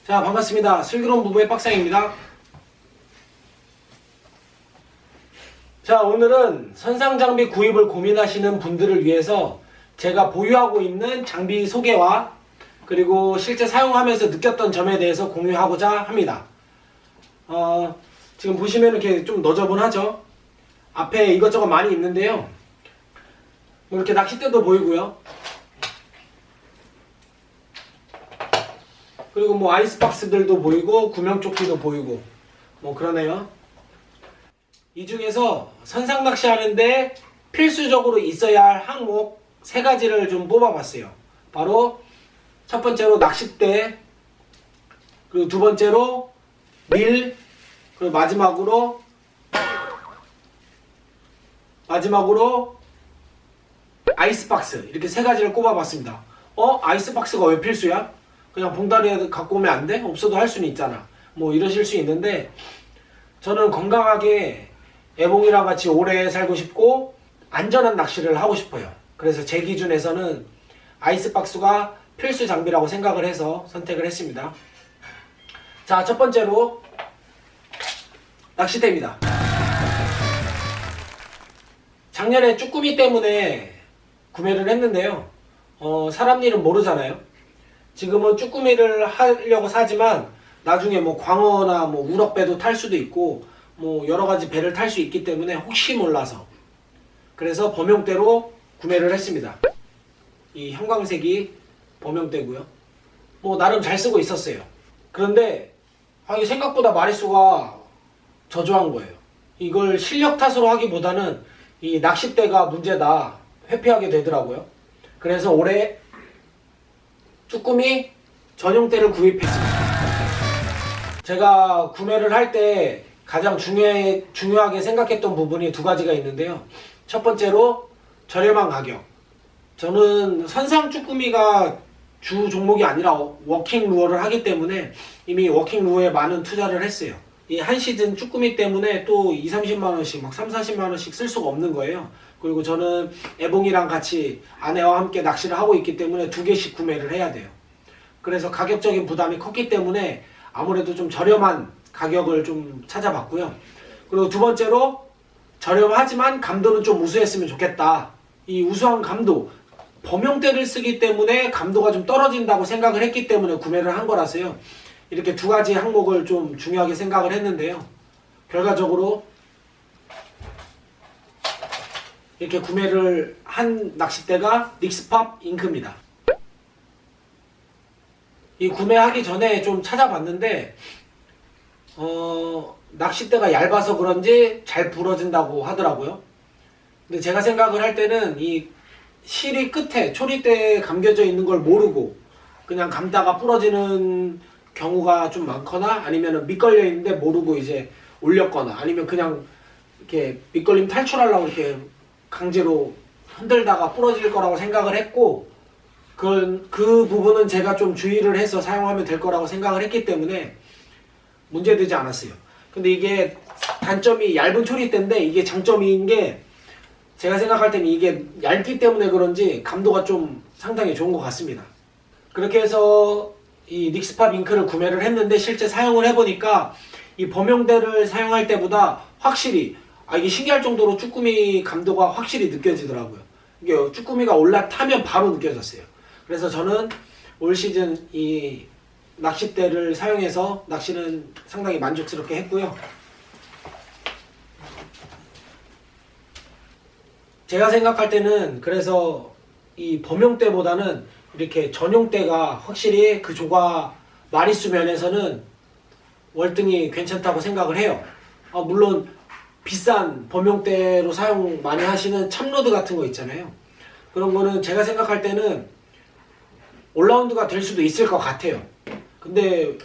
자, 반갑습니다. 슬기로운 부부의 빡상입니다. 자, 오늘은 선상장비 구입을 고민하시는 분들을 위해서 제가 보유하고 있는 장비 소개와 그리고 실제 사용하면서 느꼈던 점에 대해서 공유하고자 합니다. 지금 보시면 이렇게 좀 너저분하죠? 앞에 이것저것 많이 있는데요. 이렇게 낚싯대도 보이고요. 그리고 뭐 아이스박스들도 보이고 구명조끼도 보이고 뭐 그러네요. 이 중에서 선상 낚시하는데 필수적으로 있어야 할 항목 3가지를 좀 뽑아봤어요. 바로 첫 번째로 낚싯대, 그리고 두 번째로 릴, 그리고 마지막으로 아이스박스, 이렇게 3가지를 꼽아봤습니다. 아이스박스가 왜 필수야? 그냥 봉다리에 갖고 오면 안 돼? 없어도 할 수는 있잖아. 뭐 이러실 수 있는데, 저는 건강하게 애봉이랑 같이 오래 살고 싶고 안전한 낚시를 하고 싶어요. 그래서 제 기준에서는 아이스박스가 필수 장비라고 생각을 해서 선택을 했습니다. 자, 첫 번째로 낚싯대입니다. 작년에 쭈꾸미 때문에 구매를 했는데요. 사람 일은 모르잖아요. 지금은 쭈꾸미를 하려고 사지만 나중에 뭐 광어나 뭐 우럭배도 탈 수도 있고 뭐 여러가지 배를 탈 수 있기 때문에 혹시 몰라서 그래서 범용대로 구매를 했습니다. 이 형광색이 범용대고요. 뭐 나름 잘 쓰고 있었어요. 그런데 이게 생각보다 마리수가 저조한 거예요. 이걸 실력 탓으로 하기보다는 이 낚싯대가 문제다 회피하게 되더라고요. 그래서 올해 쭈꾸미 전용대를 구입했습니다. 제가 구매를 할 때 가장 중요하게 생각했던 부분이 2가지가 있는데요. 첫 번째로 저렴한 가격. 저는 선상 쭈꾸미가 주 종목이 아니라 워킹 루어를 하기 때문에 이미 워킹 루어에 많은 투자를 했어요. 이 한 시즌 쭈꾸미 때문에 또 20-30만원씩 막 30-40만원씩 쓸 수가 없는 거예요. 그리고 저는 애봉이랑 같이 아내와 함께 낚시를 하고 있기 때문에 2개씩 구매를 해야 돼요. 그래서 가격적인 부담이 컸기 때문에 아무래도 좀 저렴한 가격을 좀 찾아봤고요. 그리고 두 번째로 저렴하지만 감도는 좀 우수했으면 좋겠다. 이 우수한 감도, 범용대를 쓰기 때문에 감도가 좀 떨어진다고 생각을 했기 때문에 구매를 한 거라서요. 이렇게 2가지 항목을 좀 중요하게 생각을 했는데요. 결과적으로 이렇게 구매를 한 낚싯대가 닉스팝 잉크입니다. 이 구매하기 전에 좀 찾아봤는데 낚싯대가 얇아서 그런지 잘 부러진다고 하더라고요. 근데 제가 생각을 할 때는 이 실이 끝에 초리대에 감겨져 있는 걸 모르고 그냥 감다가 부러지는 경우가 좀 많거나 아니면 밑걸려 있는데 모르고 이제 올렸거나 아니면 그냥 이렇게 밑걸림 탈출하려고 이렇게 강제로 흔들다가 부러질 거라고 생각을 했고 그 부분은 제가 좀 주의를 해서 사용하면 될 거라고 생각을 했기 때문에 문제되지 않았어요. 근데 이게 단점이 얇은 초리대인데 이게 장점인 게 제가 생각할 때는 이게 얇기 때문에 그런지 감도가 좀 상당히 좋은 것 같습니다. 그렇게 해서 이 닉스팝 잉크를 구매를 했는데 실제 사용을 해보니까 이 범용대를 사용할 때보다 확실히 이게 신기할 정도로 쭈꾸미 감도가 확실히 느껴지더라고요. 이게 쭈꾸미가 올라타면 바로 느껴졌어요. 그래서 저는 올 시즌 이 낚싯대를 사용해서 낚시는 상당히 만족스럽게 했고요. 제가 생각할 때는 그래서 이 범용대보다는 이렇게 전용대가 확실히 그 조과 마리수 면에서는 월등히 괜찮다고 생각을 해요. 물론 비싼 범용대로 사용 많이 하시는 참로드 같은 거 있잖아요. 그런 거는 제가 생각할 때는 올라운드가 될 수도 있을 것 같아요. 근데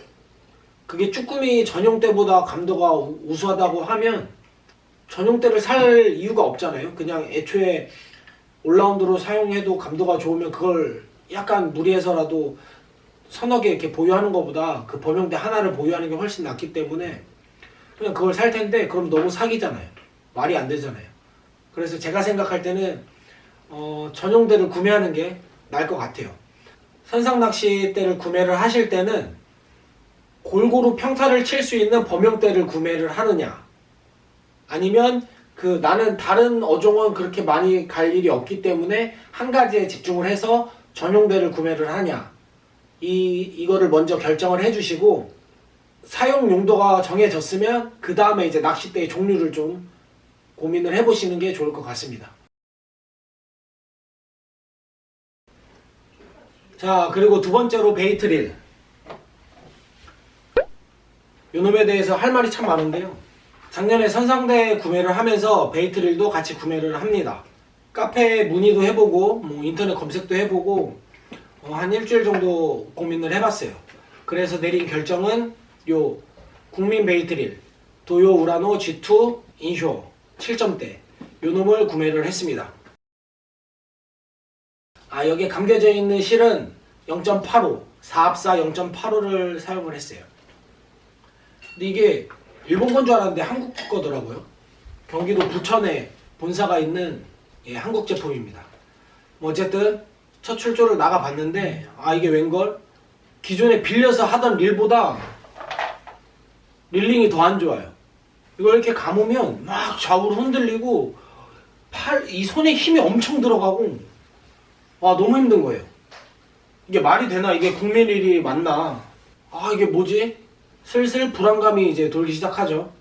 그게 쭈꾸미 전용대보다 감도가 우수하다고 하면 전용대를 살 이유가 없잖아요. 그냥 애초에 올라운드로 사용해도 감도가 좋으면 그걸 약간 무리해서라도 서너 개 이렇게 보유하는 것보다 그 범용대 하나를 보유하는 게 훨씬 낫기 때문에 그냥 그걸 살 텐데 그럼 너무 사기잖아요. 말이 안 되잖아요. 그래서 제가 생각할 때는 전용대를 구매하는 게 나을 것 같아요. 선상 낚싯대를 구매를 하실 때는 골고루 평타를 칠 수 있는 범용대를 구매를 하느냐, 아니면 나는 다른 어종은 그렇게 많이 갈 일이 없기 때문에 한 가지에 집중을 해서 전용대를 구매를 하냐, 이거를 먼저 결정을 해주시고, 사용 용도가 정해졌으면 그 다음에 이제 낚싯대의 종류를 좀 고민을 해보시는 게 좋을 것 같습니다. 자, 그리고 두 번째로 베이트릴. 요놈에 대해서 할 말이 참 많은데요. 작년에 선상대 구매를 하면서 베이트릴도 같이 구매를 합니다. 카페에 문의도 해보고 뭐 인터넷 검색도 해보고 한 일주일 정도 고민을 해봤어요. 그래서 내린 결정은 요 국민 베이트릴 도요 우라노 G2 인쇼 7점대 요놈을 구매를 했습니다. 여기에 감겨져 있는 실은 0.85 4합사 0.85를 사용을 했어요. 근데 이게 일본 건 줄 알았는데 한국 거더라고요. 경기도 부천에 본사가 있는 한국 제품입니다. 어쨌든 첫 출조를 나가봤는데 이게 웬걸? 기존에 빌려서 하던 릴보다 릴링이 더 안 좋아요. 이걸 이렇게 감으면 막 좌우로 흔들리고 이 손에 힘이 엄청 들어가고 너무 힘든 거예요. 이게 말이 되나? 이게 국민릴이 맞나? 이게 뭐지? 슬슬 불안감이 이제 돌기 시작하죠.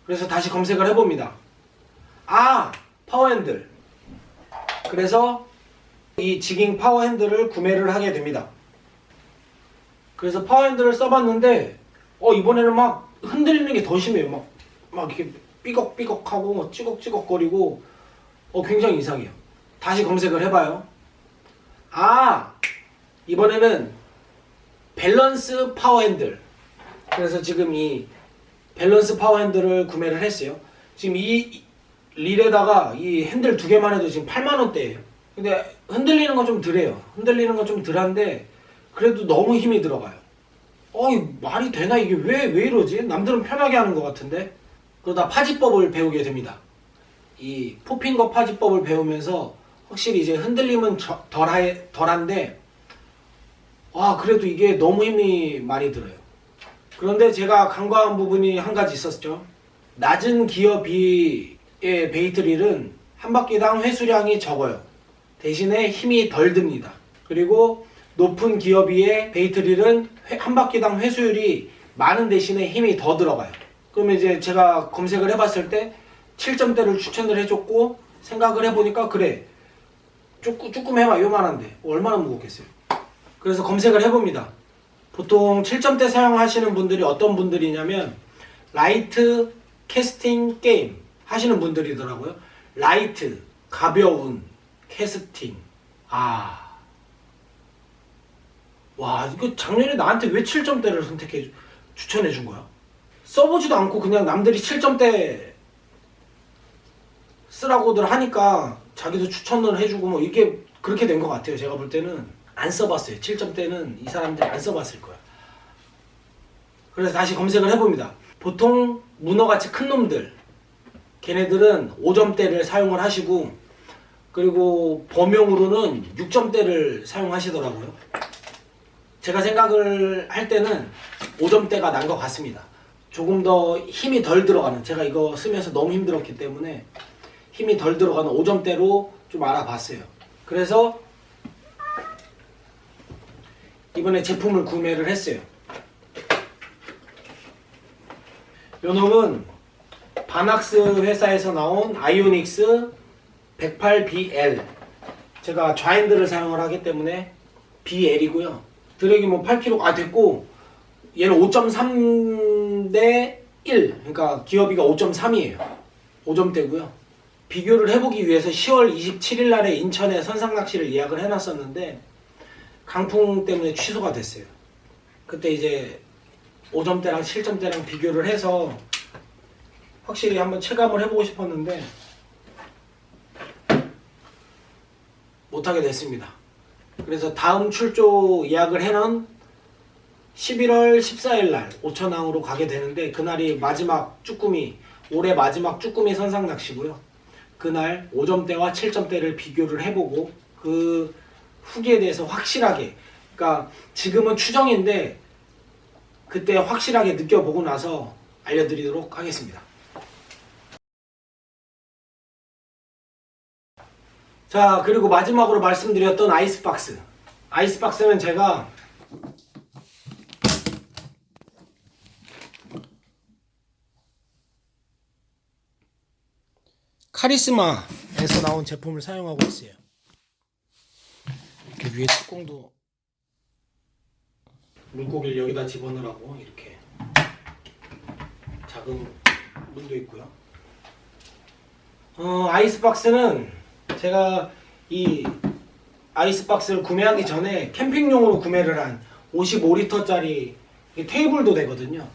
그래서 다시 검색을 해봅니다. 파워핸들. 그래서 이 지깅 파워핸들을 구매를 하게 됩니다. 그래서 파워핸들을 써봤는데 이번에는 막 흔들리는 게 더 심해요. 막 이렇게 삐걱삐걱하고 막 찌걱찌걱거리고 굉장히 이상해요. 다시 검색을 해봐요. 이번에는 밸런스 파워핸들. 그래서 지금 이 밸런스 파워핸들을 구매를 했어요. 지금 이 릴에다가 이 핸들 두 개만 해도 지금 8만원대예요. 근데 흔들리는 건 좀 덜해요. 흔들리는 건 좀 덜한데 그래도 너무 힘이 들어가요. 말이 되나? 이게 왜 이러지? 남들은 편하게 하는 것 같은데. 그러다 파지법을 배우게 됩니다. 이 포핑거 파지법을 배우면서 확실히 이제 흔들림은 덜한데 그래도 이게 너무 힘이 많이 들어요. 그런데 제가 간과한 부분이 한 가지 있었죠. 낮은 기어비의 베이트릴은 한 바퀴당 회수량이 적어요. 대신에 힘이 덜 듭니다. 그리고 높은 기어비의 베이트릴은 한 바퀴당 회수율이 많은 대신에 힘이 더 들어가요. 그러면 이제 제가 검색을 해봤을 때 7점대를 추천을 해줬고, 생각을 해보니까 그래, 조금 해봐. 요만한데 얼마나 무겁겠어요. 그래서 검색을 해봅니다. 보통 7점대 사용하시는 분들이 어떤 분들이냐면 라이트 캐스팅 게임 하시는 분들이더라고요. 라이트, 가벼운 캐스팅. 이거 작년에 나한테 왜 7점대를 추천해 준 거야? 써보지도 않고 그냥 남들이 7점대 쓰라고들 하니까 자기도 추천을 해주고 이게 그렇게 된 것 같아요. 제가 볼 때는 안 써봤어요. 7점대는 이 사람들이 안 써봤을 거야. 그래서 다시 검색을 해봅니다. 보통 문어같이 큰 놈들, 걔네들은 5점대를 사용을 하시고, 그리고 범용으로는 6점대를 사용하시더라고요. 제가 생각을 할 때는 5점대가 난 것 같습니다. 조금 더 힘이 덜 들어가는, 제가 이거 쓰면서 너무 힘들었기 때문에 힘이 덜 들어가는 5점대로 좀 알아봤어요. 그래서 이번에 제품을 구매를 했어요. 요 놈은 바낙스 회사에서 나온 아이오닉스 108BL. 제가 좌핸들을 사용을 하기 때문에 BL이고요. 드래기 8kg 됐고, 얘는 5.3 대 1, 그러니까 기어비가 5.3이에요 5점대고요. 비교를 해보기 위해서 10월 27일 날에 인천에 선상낚시를 예약을 해놨었는데 강풍 때문에 취소가 됐어요. 그때 이제 5점대랑 7점대랑 비교를 해서 확실히 한번 체감을 해보고 싶었는데 못하게 됐습니다. 그래서 다음 출조 예약을 해놓은 11월 14일 날 오천항으로 가게 되는데, 그날이 마지막 쭈꾸미, 올해 마지막 쭈꾸미 선상 낚시고요. 그날 5점대와 7점대를 비교를 해보고 그 후기에 대해서 확실하게, 그러니까 지금은 추정인데 그때 확실하게 느껴보고 나서 알려드리도록 하겠습니다. 자, 그리고 마지막으로 말씀드렸던 아이스박스. 아이스박스는 제가 카리스마에서 나온 제품을 사용하고 있어요. 이렇게 위에 뚜껑도 물고기를 여기다 집어넣으라고 이렇게 작은 문도 있고요. 아이스박스는 제가 이 아이스박스를 구매하기 전에 캠핑용으로 구매를 한 55리터짜리 테이블도 되거든요.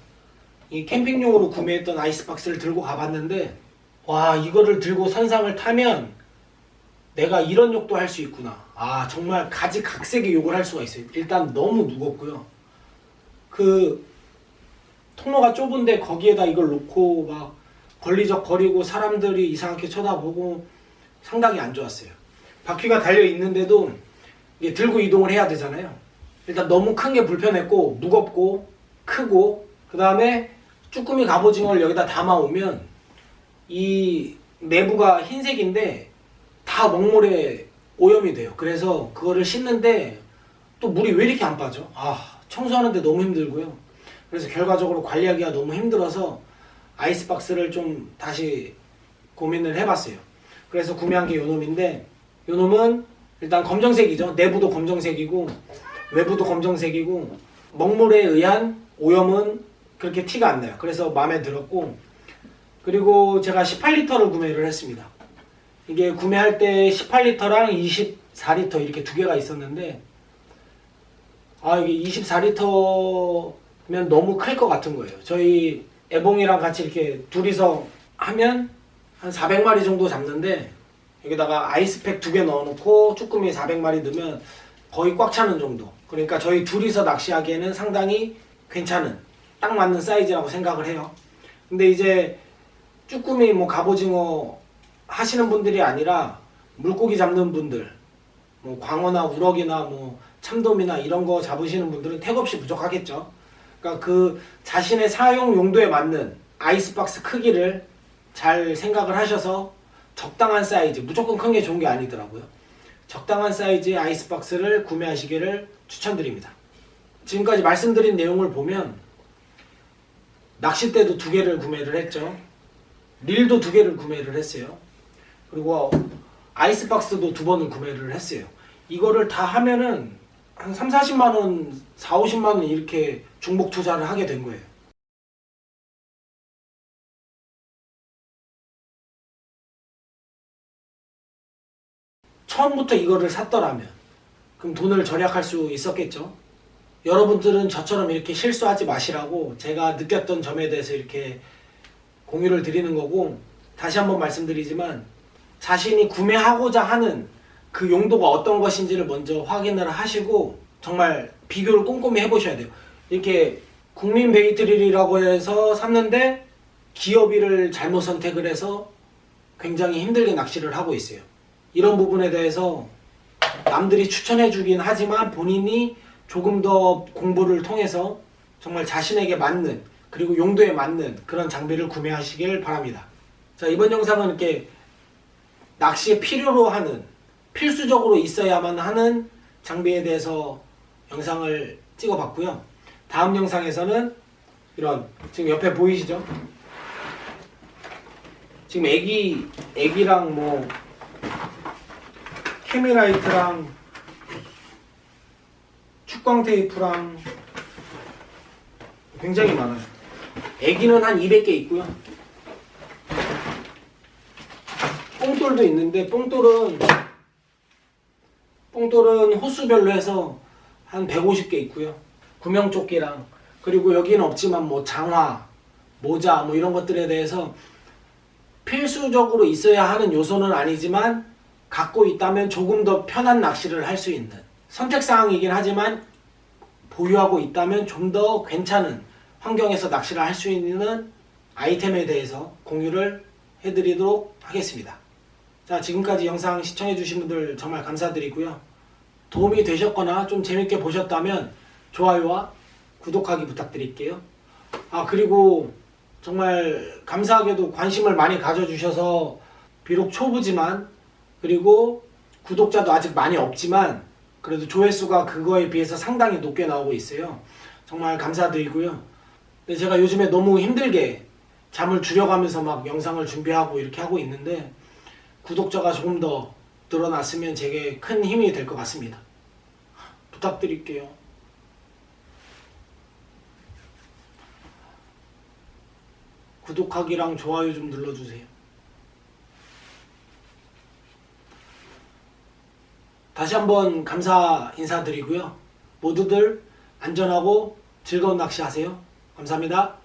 이 캠핑용으로 구매했던 아이스박스를 들고 가봤는데, 와, 이거를 들고 선상을 타면 내가 이런 욕도 할 수 있구나. 아, 정말 가지각색의 욕을 할 수가 있어요. 일단 너무 무겁고요. 그 통로가 좁은데 거기에다 이걸 놓고 막 걸리적거리고 사람들이 이상하게 쳐다보고 상당히 안 좋았어요. 바퀴가 달려 있는데도 이게 들고 이동을 해야 되잖아요. 일단 너무 큰 게 불편했고, 무겁고 크고, 그 다음에 쭈꾸미 갑오징어를 여기다 담아오면 이 내부가 흰색인데 다 먹물에 오염이 돼요. 그래서 그거를 씻는데 또 물이 왜 이렇게 안 빠져? 청소하는데 너무 힘들고요. 그래서 결과적으로 관리하기가 너무 힘들어서 아이스박스를 좀 다시 고민을 해봤어요. 그래서 구매한 게 요놈인데, 요놈은 일단 검정색이죠. 내부도 검정색이고 외부도 검정색이고 먹물에 의한 오염은 그렇게 티가 안 나요. 그래서 마음에 들었고, 그리고 제가 18리터를 구매를 했습니다. 이게 구매할 때 18리터랑 24리터 이렇게 두 개가 있었는데, 이게 24리터면 너무 클 것 같은 거예요. 저희 애봉이랑 같이 이렇게 둘이서 하면 한 400마리 정도 잡는데, 여기다가 아이스팩 2개 넣어놓고 쭈꾸미 400마리 넣으면 거의 꽉 차는 정도. 그러니까 저희 둘이서 낚시하기에는 상당히 괜찮은, 딱 맞는 사이즈라고 생각을 해요. 근데 이제 쭈꾸미 갑오징어 하시는 분들이 아니라 물고기 잡는 분들, 광어나 우럭이나 참돔이나 이런 거 잡으시는 분들은 택없이 부족하겠죠. 그러니까 그 자신의 사용 용도에 맞는 아이스박스 크기를 잘 생각을 하셔서 적당한 사이즈, 무조건 큰 게 좋은 게 아니더라고요. 적당한 사이즈의 아이스박스를 구매하시기를 추천드립니다. 지금까지 말씀드린 내용을 보면 낚싯대도 2개를 구매를 했죠. 릴도 2개를 구매를 했어요. 그리고 아이스박스도 2번을 구매를 했어요. 이거를 다 하면은 한 3, 40만원, 4, 50만원 이렇게 중복 투자를 하게 된 거예요. 처음부터 이거를 샀더라면 그럼 돈을 절약할 수 있었겠죠. 여러분들은 저처럼 이렇게 실수하지 마시라고 제가 느꼈던 점에 대해서 이렇게 공유를 드리는 거고, 다시 한번 말씀드리지만 자신이 구매하고자 하는 그 용도가 어떤 것인지를 먼저 확인을 하시고 정말 비교를 꼼꼼히 해보셔야 돼요. 이렇게 국민 베이트릴이라고 해서 샀는데 기어비를 잘못 선택을 해서 굉장히 힘들게 낚시를 하고 있어요. 이런 부분에 대해서 남들이 추천해 주긴 하지만 본인이 조금 더 공부를 통해서 정말 자신에게 맞는, 그리고 용도에 맞는 그런 장비를 구매하시길 바랍니다. 자, 이번 영상은 이렇게 낚시에 필요로 하는, 필수적으로 있어야만 하는 장비에 대해서 영상을 찍어봤고요. 다음 영상에서는 이런, 지금 옆에 보이시죠? 지금 애기랑 케미라이트랑 축광 테이프랑 굉장히 많아요. 애기는 한 200개 있고요. 뽕돌도 있는데 뽕돌은 호수별로 해서 한 150개 있고요. 구명조끼랑, 그리고 여기는 없지만 장화, 모자 이런 것들에 대해서 필수적으로 있어야 하는 요소는 아니지만 갖고 있다면 조금 더 편한 낚시를 할 수 있는 선택사항이긴 하지만 보유하고 있다면 좀 더 괜찮은 환경에서 낚시를 할 수 있는 아이템에 대해서 공유를 해드리도록 하겠습니다. 자, 지금까지 영상 시청해주신 분들 정말 감사드리고요. 도움이 되셨거나 좀 재밌게 보셨다면 좋아요와 구독하기 부탁드릴게요. 아, 그리고 정말 감사하게도 관심을 많이 가져주셔서 비록 초보지만, 그리고 구독자도 아직 많이 없지만 그래도 조회수가 그거에 비해서 상당히 높게 나오고 있어요. 정말 감사드리고요. 근데 제가 요즘에 너무 힘들게 잠을 줄여가면서 막 영상을 준비하고 이렇게 하고 있는데 구독자가 조금 더 늘어났으면 제게 큰 힘이 될 것 같습니다. 부탁드릴게요. 구독하기랑 좋아요 좀 눌러주세요. 다시 한번 감사 인사드리고요. 모두들 안전하고 즐거운 낚시 하세요. 감사합니다.